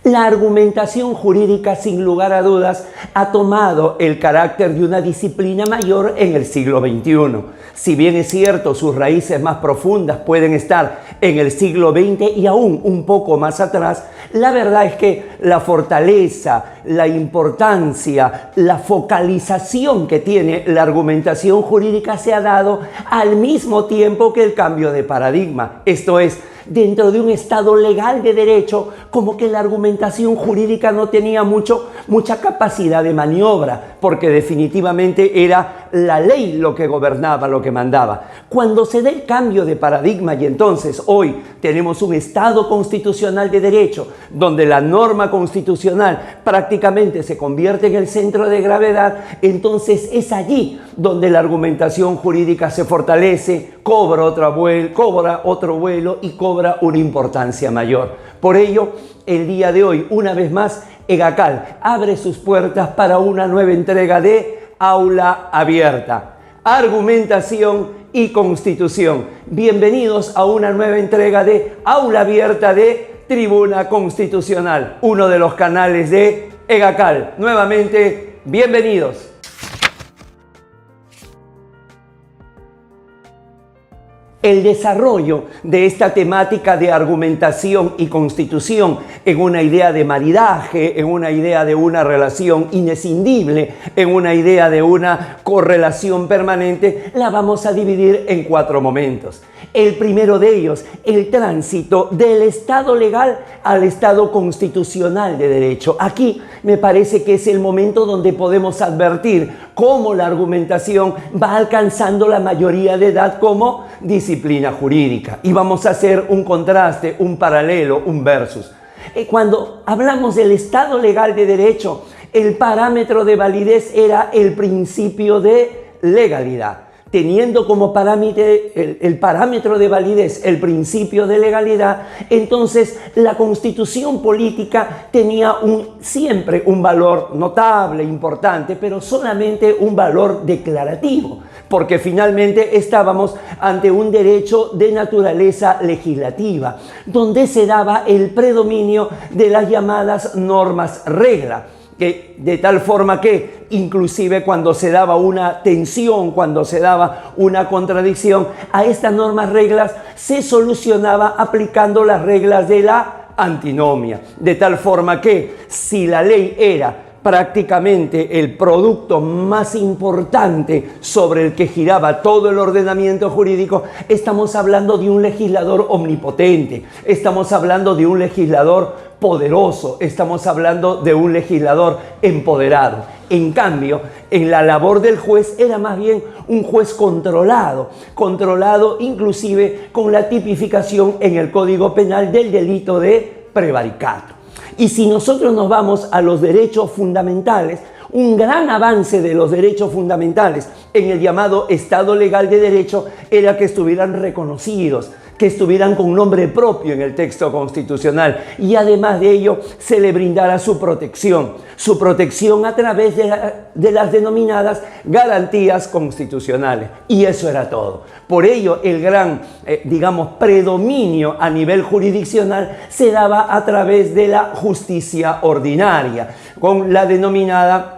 La argumentación jurídica, sin lugar a dudas, ha tomado el carácter de una disciplina mayor en el siglo XXI. Si bien es cierto, sus raíces más profundas pueden estar en el siglo XX y aún un poco más atrás, la verdad es que la fortaleza, la importancia, la focalización que tiene la argumentación jurídica se ha dado al mismo tiempo que el cambio de paradigma. Esto es, dentro de un Estado legal de derecho, como que la argumentación jurídica no tenía mucha capacidad de maniobra, porque definitivamente era la ley lo que gobernaba, lo que mandaba. Cuando se da el cambio de paradigma y entonces hoy tenemos un Estado constitucional de derecho, donde la norma constitucional prácticamente se convierte en el centro de gravedad, entonces es allí donde la argumentación jurídica se fortalece, cobra otro vuelo y cobra una importancia mayor. Por ello, el día de hoy, una vez más, EGACAL abre sus puertas para una nueva entrega de Aula Abierta. Argumentación y Constitución. Bienvenidos a una nueva entrega de Aula Abierta de Tribuna Constitucional, uno de los canales de EGACAL. Nuevamente, bienvenidos. El desarrollo de esta temática de argumentación y constitución en una idea de maridaje, en una idea de una relación inescindible, en una idea de una correlación permanente, la vamos a dividir en 4 momentos. El primero de ellos, el tránsito del Estado legal al Estado constitucional de derecho. Aquí me parece que es el momento donde podemos advertir cómo la argumentación va alcanzando la mayoría de edad como disciplina jurídica. Y vamos a hacer un contraste, un paralelo, un versus. Cuando hablamos del Estado legal de derecho, el parámetro de validez era el principio de legalidad. Teniendo como parámetro el parámetro de validez el principio de legalidad, entonces la Constitución política tenía siempre un valor notable, importante, pero solamente un valor declarativo, porque finalmente estábamos ante un derecho de naturaleza legislativa, donde se daba el predominio de las llamadas normas regla, que de tal forma que inclusive cuando se daba una tensión, cuando se daba una contradicción, a estas normas reglas se solucionaba aplicando las reglas de la antinomia, de tal forma que si la ley era prácticamente el producto más importante sobre el que giraba todo el ordenamiento jurídico, estamos hablando de un legislador omnipotente, estamos hablando de un legislador poderoso, estamos hablando de un legislador empoderado. En cambio, en la labor del juez era más bien un juez controlado inclusive con la tipificación en el Código Penal del delito de prevaricato. Y si nosotros nos vamos a los derechos fundamentales, un gran avance de los derechos fundamentales en el llamado Estado legal de derecho era que estuvieran reconocidos, que estuvieran con nombre propio en el texto constitucional y además de ello se le brindara su protección a través de las denominadas garantías constitucionales. Y eso era todo. Por ello el gran, predominio a nivel jurisdiccional se daba a través de la justicia ordinaria, con la denominada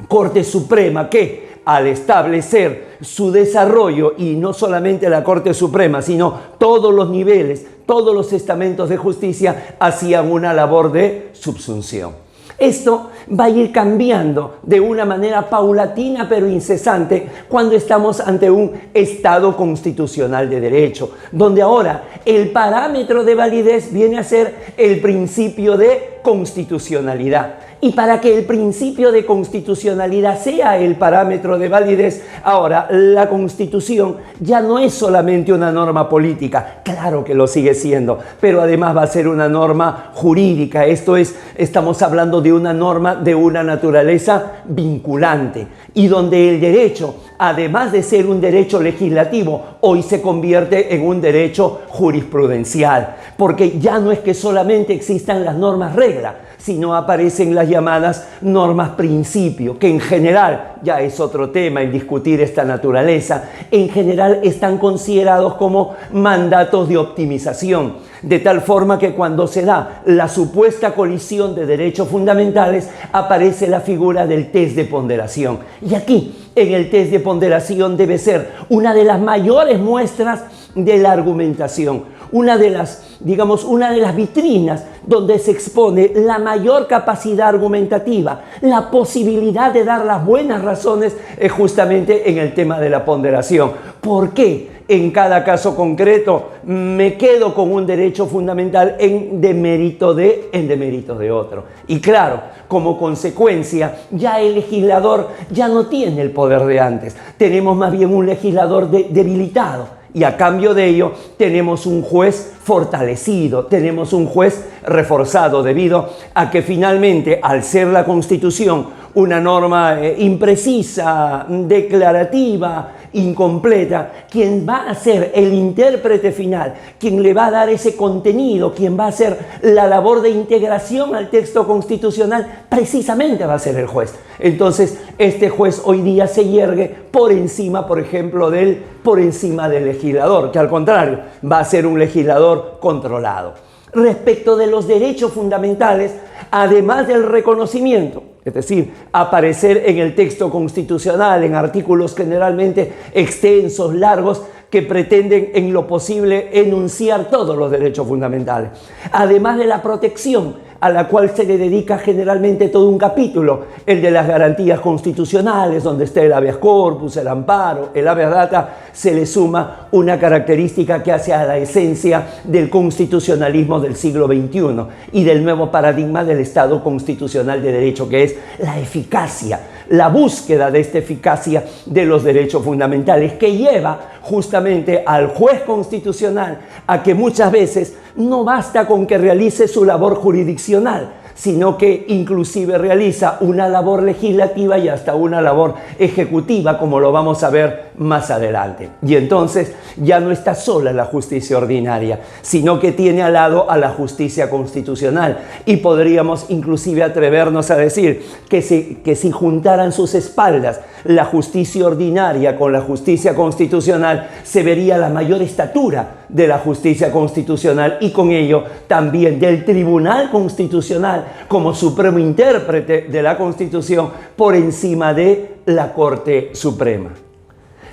Corte Suprema, que al establecer su desarrollo, y no solamente la Corte Suprema, sino todos los niveles, todos los estamentos de justicia hacían una labor de subsunción. Esto va a ir cambiando de una manera paulatina pero incesante cuando estamos ante un Estado constitucional de derecho, donde ahora el parámetro de validez viene a ser el principio de constitucionalidad. Y para que el principio de constitucionalidad sea el parámetro de validez, ahora la Constitución ya no es solamente una norma política, claro que lo sigue siendo, pero además va a ser una norma jurídica. Esto es, estamos hablando de una norma de una naturaleza vinculante y donde el derecho, además de ser un derecho legislativo, hoy se convierte en un derecho jurisprudencial, porque ya no es que solamente existan las normas regla, sino aparecen las llamadas normas principio, que en general, ya es otro tema el discutir esta naturaleza, en general están considerados como mandatos de optimización. de tal forma que cuando se da la supuesta colisión de derechos fundamentales, aparece la figura del test de ponderación. Y aquí, en el test de ponderación, debe ser una de las mayores muestras de la argumentación, una de las vitrinas donde se expone la mayor capacidad argumentativa, la posibilidad de dar las buenas razones es justamente en el tema de la ponderación. ¿Por qué en cada caso concreto me quedo con un derecho fundamental en demérito de otro? Y claro, como consecuencia, ya el legislador ya no tiene el poder de antes. Tenemos más bien un legislador debilitado. Y a cambio de ello tenemos un juez fortalecido, tenemos un juez reforzado, debido a que finalmente, al ser la Constitución una norma imprecisa, declarativa, incompleta, quien va a ser el intérprete final, quien le va a dar ese contenido, quien va a hacer la labor de integración al texto constitucional, precisamente va a ser el juez. Entonces, este juez hoy día se yergue por encima, por ejemplo, del legislador, que al contrario, va a ser un legislador controlado. Respecto de los derechos fundamentales, además del reconocimiento, es decir, aparecer en el texto constitucional en artículos generalmente extensos, largos, que pretenden en lo posible enunciar todos los derechos fundamentales. Además de la protección, a la cual se le dedica generalmente todo un capítulo, el de las garantías constitucionales, donde está el habeas corpus, el amparo, el habeas data, se le suma una característica que hace a la esencia del constitucionalismo del siglo XXI y del nuevo paradigma del Estado constitucional de derecho, que es la eficacia, la búsqueda de esta eficacia de los derechos fundamentales, que lleva justamente al juez constitucional a que muchas veces no basta con que realice su labor jurisdiccional, sino que inclusive realiza una labor legislativa y hasta una labor ejecutiva, como lo vamos a ver más adelante. Y entonces ya no está sola la justicia ordinaria, sino que tiene al lado a la justicia constitucional. Y podríamos inclusive atrevernos a decir que si juntaran sus espaldas la justicia ordinaria con la justicia constitucional, se vería la mayor estatura de la justicia constitucional y con ello también del Tribunal Constitucional como supremo intérprete de la Constitución por encima de la Corte Suprema.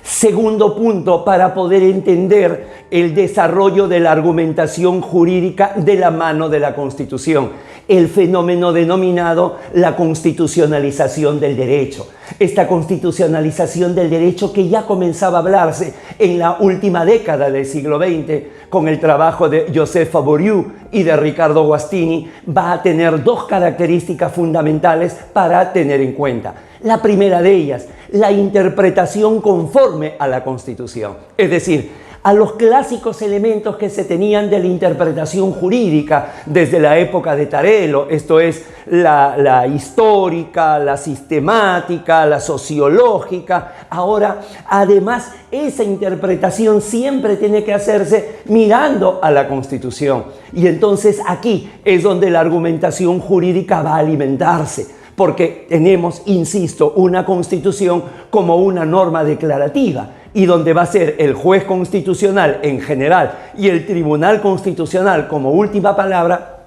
Segundo punto, para poder entender el desarrollo de la argumentación jurídica de la mano de la Constitución, el fenómeno denominado la constitucionalización del derecho. Esta constitucionalización del derecho que ya comenzaba a hablarse en la última década del siglo XX con el trabajo de Joseph Fabourdieu y de Ricardo Guastini, va a tener dos características fundamentales para tener en cuenta. La primera de ellas, la interpretación conforme a la Constitución, es decir, a los clásicos elementos que se tenían de la interpretación jurídica desde la época de Tarello, esto es la histórica, la sistemática, la sociológica. Ahora, además, esa interpretación siempre tiene que hacerse mirando a la Constitución. Y entonces aquí es donde la argumentación jurídica va a alimentarse, porque tenemos, insisto, una Constitución como una norma declarativa, y donde va a ser el juez constitucional en general y el Tribunal Constitucional como última palabra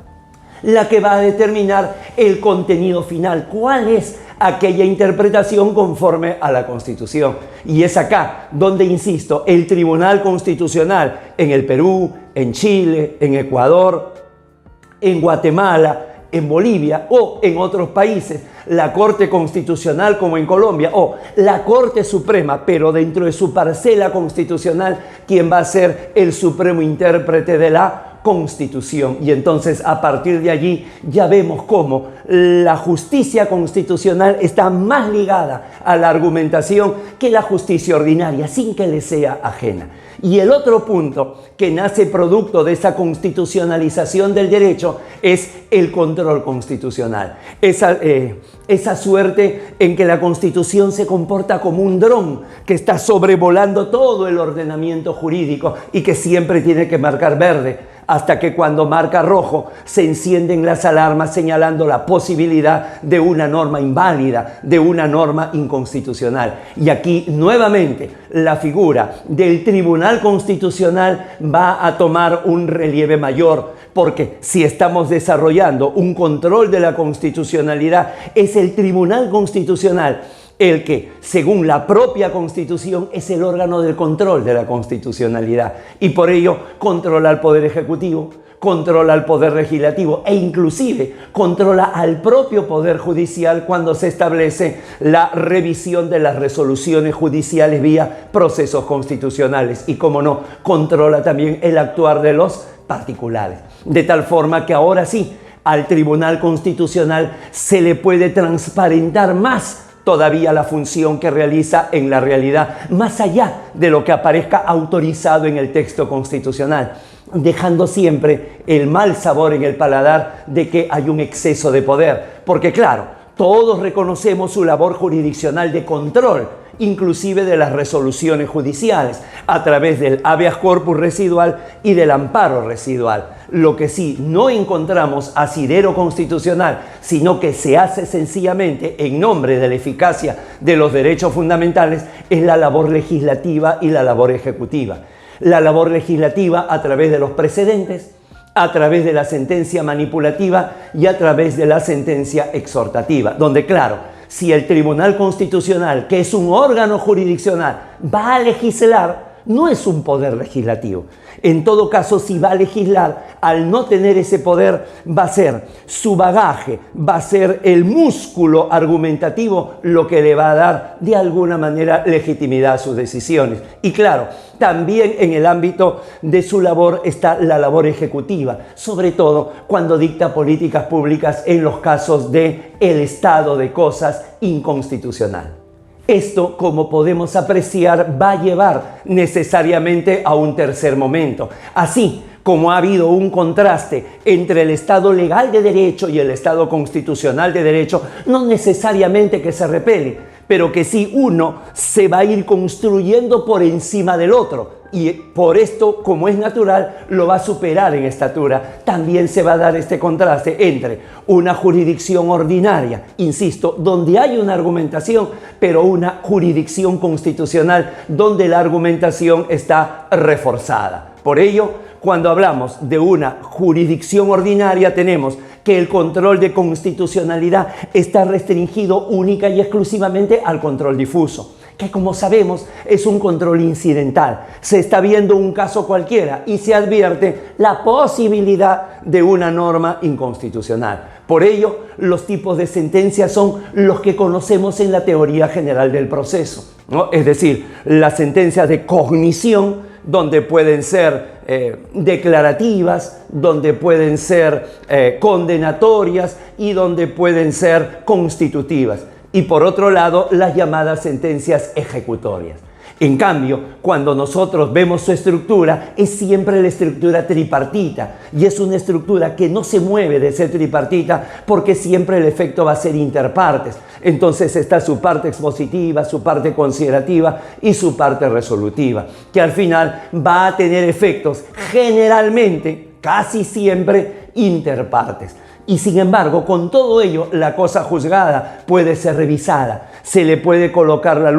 la que va a determinar el contenido final, cuál es aquella interpretación conforme a la Constitución. Y es acá donde, insisto, el Tribunal Constitucional en el Perú, en Chile, en Ecuador, en Guatemala, en Bolivia o en otros países, la Corte Constitucional como en Colombia o la Corte Suprema, pero dentro de su parcela constitucional, quien va a ser el supremo intérprete de la Constitución. Y entonces a partir de allí ya vemos cómo la justicia constitucional está más ligada a la argumentación que la justicia ordinaria, sin que le sea ajena. Y el otro punto que nace producto de esa constitucionalización del derecho es el control constitucional. Esa suerte en que la Constitución se comporta como un dron que está sobrevolando todo el ordenamiento jurídico y que siempre tiene que marcar verde hasta que cuando marca rojo se encienden las alarmas señalando la posibilidad de una norma inválida, de una norma inconstitucional. Y aquí nuevamente la figura del Tribunal Constitucional va a tomar un relieve mayor, porque si estamos desarrollando un control de la constitucionalidad, es el Tribunal Constitucional el que, según la propia Constitución, es el órgano del control de la constitucionalidad. Y por ello controla al Poder Ejecutivo, controla al Poder Legislativo e inclusive controla al propio Poder Judicial cuando se establece la revisión de las resoluciones judiciales vía procesos constitucionales. Y, como no, controla también el actuar de los particulares. De tal forma que ahora sí, al Tribunal Constitucional se le puede transparentar más todavía la función que realiza en la realidad, más allá de lo que aparezca autorizado en el texto constitucional, dejando siempre el mal sabor en el paladar de que hay un exceso de poder. Porque claro, todos reconocemos su labor jurisdiccional de control, inclusive de las resoluciones judiciales, a través del habeas corpus residual y del amparo residual. Lo que sí no encontramos asidero constitucional, sino que se hace sencillamente en nombre de la eficacia de los derechos fundamentales, es la labor legislativa y la labor ejecutiva. La labor legislativa a través de los precedentes, a través de la sentencia manipulativa y a través de la sentencia exhortativa, donde claro, si el Tribunal Constitucional, que es un órgano jurisdiccional, va a legislar, no es un poder legislativo. En todo caso, si va a legislar, al no tener ese poder, va a ser su bagaje, va a ser el músculo argumentativo lo que le va a dar de alguna manera legitimidad a sus decisiones. Y claro, también en el ámbito de su labor está la labor ejecutiva, sobre todo cuando dicta políticas públicas en los casos de el estado de cosas inconstitucional. Esto, como podemos apreciar, va a llevar necesariamente a un tercer momento. Así como ha habido un contraste entre el Estado legal de derecho y el Estado constitucional de derecho, no necesariamente que se repele, pero que sí uno se va a ir construyendo por encima del otro. Y por esto, como es natural, lo va a superar en estatura. También se va a dar este contraste entre una jurisdicción ordinaria, insisto, donde hay una argumentación, pero una jurisdicción constitucional donde la argumentación está reforzada. Por ello, cuando hablamos de una jurisdicción ordinaria, tenemos que el control de constitucionalidad está restringido única y exclusivamente al control difuso, que como sabemos es un control incidental. Se está viendo un caso cualquiera y se advierte la posibilidad de una norma inconstitucional. Por ello, los tipos de sentencias son los que conocemos en la teoría general del proceso, ¿no? Es decir, las sentencias de cognición, donde pueden ser declarativas, donde pueden ser condenatorias y donde pueden ser constitutivas. Y por otro lado, las llamadas sentencias ejecutorias. En cambio, cuando nosotros vemos su estructura, es siempre la estructura tripartita, y es una estructura que no se mueve de ser tripartita porque siempre el efecto va a ser interpartes. Entonces está su parte expositiva, su parte considerativa y su parte resolutiva, que al final va a tener efectos generalmente, casi siempre, interpartes. Y sin embargo, con todo ello, la cosa juzgada puede ser revisada. Se le puede colocar la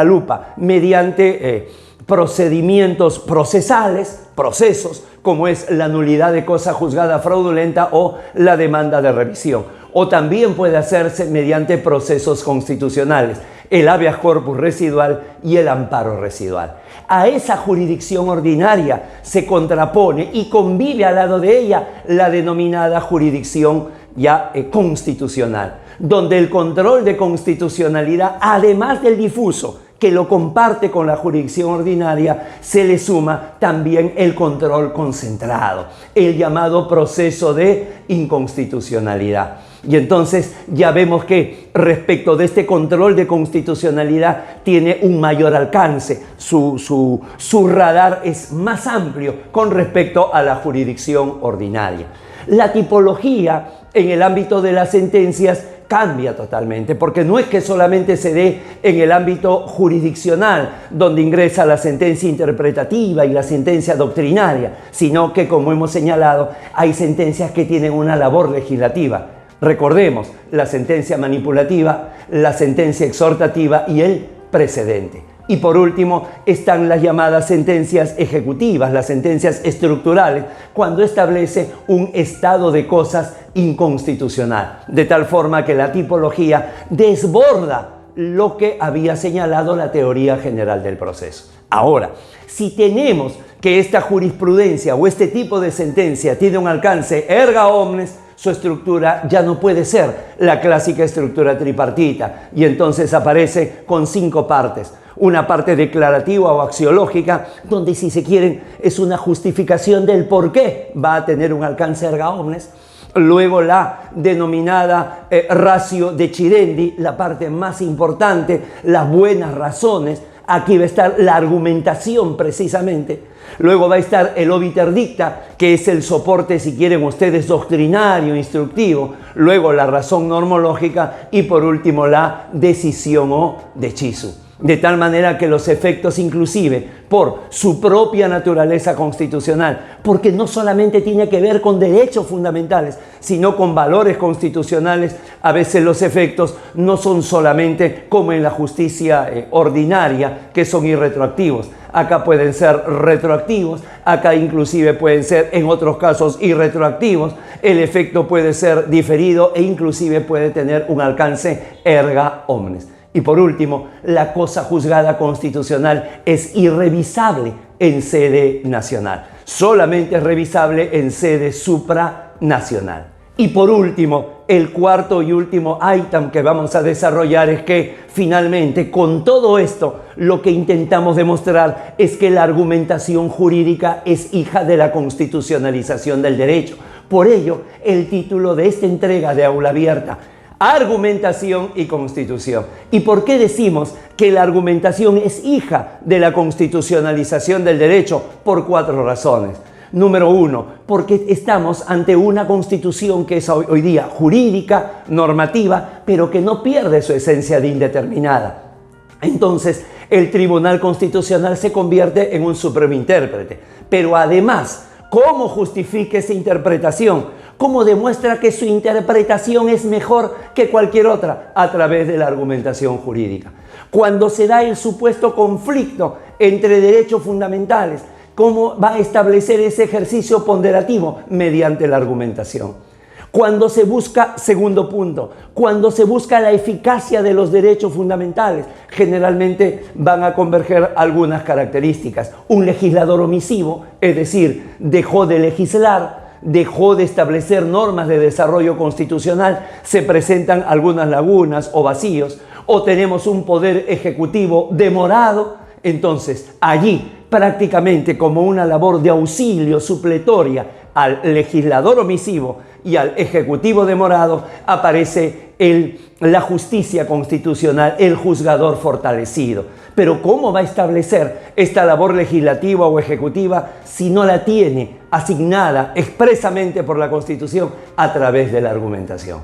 lupa mediante procedimientos procesales, procesos, como es la nulidad de cosa juzgada fraudulenta o la demanda de revisión. O también puede hacerse mediante procesos constitucionales, el habeas corpus residual y el amparo residual. A esa jurisdicción ordinaria se contrapone y convive al lado de ella la denominada jurisdicción ya constitucional, donde el control de constitucionalidad, además del difuso, que lo comparte con la jurisdicción ordinaria, se le suma también el control concentrado, el llamado proceso de inconstitucionalidad. Y entonces ya vemos que respecto de este control de constitucionalidad tiene un mayor alcance, su radar es más amplio con respecto a la jurisdicción ordinaria. La tipología en el ámbito de las sentencias cambia totalmente, porque no es que solamente se dé en el ámbito jurisdiccional, donde ingresa la sentencia interpretativa y la sentencia doctrinaria, sino que, como hemos señalado, hay sentencias que tienen una labor legislativa. Recordemos, la sentencia manipulativa, la sentencia exhortativa y el precedente. Y por último, están las llamadas sentencias ejecutivas, las sentencias estructurales, cuando establece un estado de cosas inconstitucional, de tal forma que la tipología desborda lo que había señalado la teoría general del proceso. Ahora, si tenemos que esta jurisprudencia o este tipo de sentencia tiene un alcance erga omnes, su estructura ya no puede ser la clásica estructura tripartita y entonces aparece con 5 partes. Una parte declarativa o axiológica, donde, si se quieren, es una justificación del por qué va a tener un alcance erga omnes. Luego la denominada ratio decidendi, la parte más importante, las buenas razones. Aquí va a estar la argumentación precisamente. Luego va a estar el obiter dicta, que es el soporte, si quieren ustedes, doctrinario, instructivo. Luego la razón normológica y por último la decisión o decisu. De tal manera que los efectos, inclusive por su propia naturaleza constitucional, porque no solamente tiene que ver con derechos fundamentales, sino con valores constitucionales, a veces los efectos no son solamente como en la justicia ordinaria, que son irretroactivos. Acá pueden ser retroactivos, acá inclusive pueden ser en otros casos irretroactivos. El efecto puede ser diferido e inclusive puede tener un alcance erga omnes. Y por último, la cosa juzgada constitucional es irrevisable en sede nacional. Solamente es revisable en sede supranacional. Y por último, el cuarto y último ítem que vamos a desarrollar es que finalmente, con todo esto, lo que intentamos demostrar es que la argumentación jurídica es hija de la constitucionalización del derecho. Por ello, el título de esta entrega de Aula Abierta: Argumentación y Constitución. ¿Y por qué decimos que la argumentación es hija de la constitucionalización del derecho? Por 4 razones. Número 1, porque estamos ante una constitución que es hoy día jurídica, normativa, pero que no pierde su esencia de indeterminada. Entonces, el Tribunal Constitucional se convierte en un supremo intérprete. Pero además, ¿cómo justifica esa interpretación? ¿Cómo demuestra que su interpretación es mejor que cualquier otra? A través de la argumentación jurídica. Cuando se da el supuesto conflicto entre derechos fundamentales, ¿cómo va a establecer ese ejercicio ponderativo? Mediante la argumentación. Cuando se busca, segundo punto, cuando se busca la eficacia de los derechos fundamentales, generalmente van a converger algunas características. Un legislador omisivo, es decir, dejó de legislar, dejó de establecer normas de desarrollo constitucional, se presentan algunas lagunas o vacíos, o tenemos un poder ejecutivo demorado. Entonces, allí, prácticamente como una labor de auxilio supletoria al legislador omisivo y al ejecutivo demorado, aparece la justicia constitucional, el juzgador fortalecido. Pero ¿cómo va a establecer esta labor legislativa o ejecutiva si no la tiene asignada expresamente por la Constitución a través de la argumentación?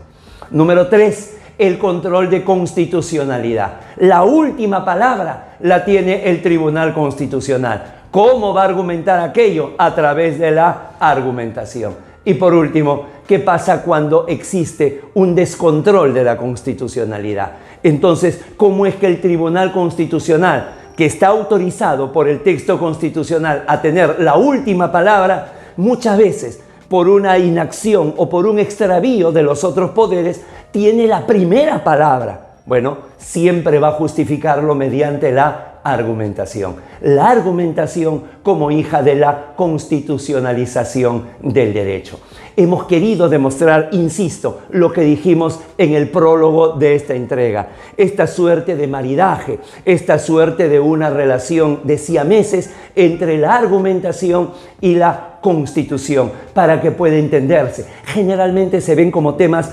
Número 3, el control de constitucionalidad. La última palabra la tiene el Tribunal Constitucional. ¿Cómo va a argumentar aquello? A través de la argumentación. Y por último, ¿qué pasa cuando existe un descontrol de la constitucionalidad? Entonces, ¿cómo es que el Tribunal Constitucional, que está autorizado por el texto constitucional a tener la última palabra, muchas veces por una inacción o por un extravío de los otros poderes, tiene la primera palabra? Bueno, siempre va a justificarlo mediante la argumentación. La argumentación como hija de la constitucionalización del derecho. Hemos querido demostrar, insisto, lo que dijimos en el prólogo de esta entrega. Esta suerte de maridaje, esta suerte de una relación de siameses entre la argumentación y la Constitución, para que pueda entenderse. Generalmente se ven como temas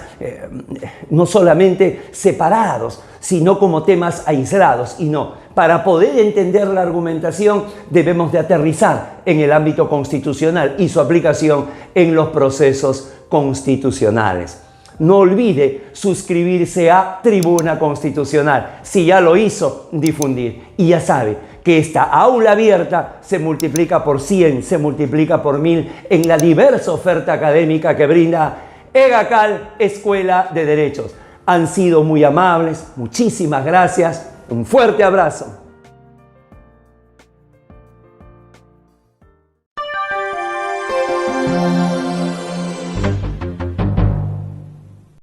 no solamente separados, sino como temas aislados, y no. Para poder entender la argumentación debemos de aterrizar en el ámbito constitucional y su aplicación en los procesos constitucionales. no olvide suscribirse a Tribuna Constitucional. Si ya lo hizo, difundir. Y ya sabe que esta aula abierta se multiplica por 100, se multiplica por 1000 en la diversa oferta académica que brinda EGACAL, Escuela de Derechos. Han sido muy amables, muchísimas gracias, un fuerte abrazo.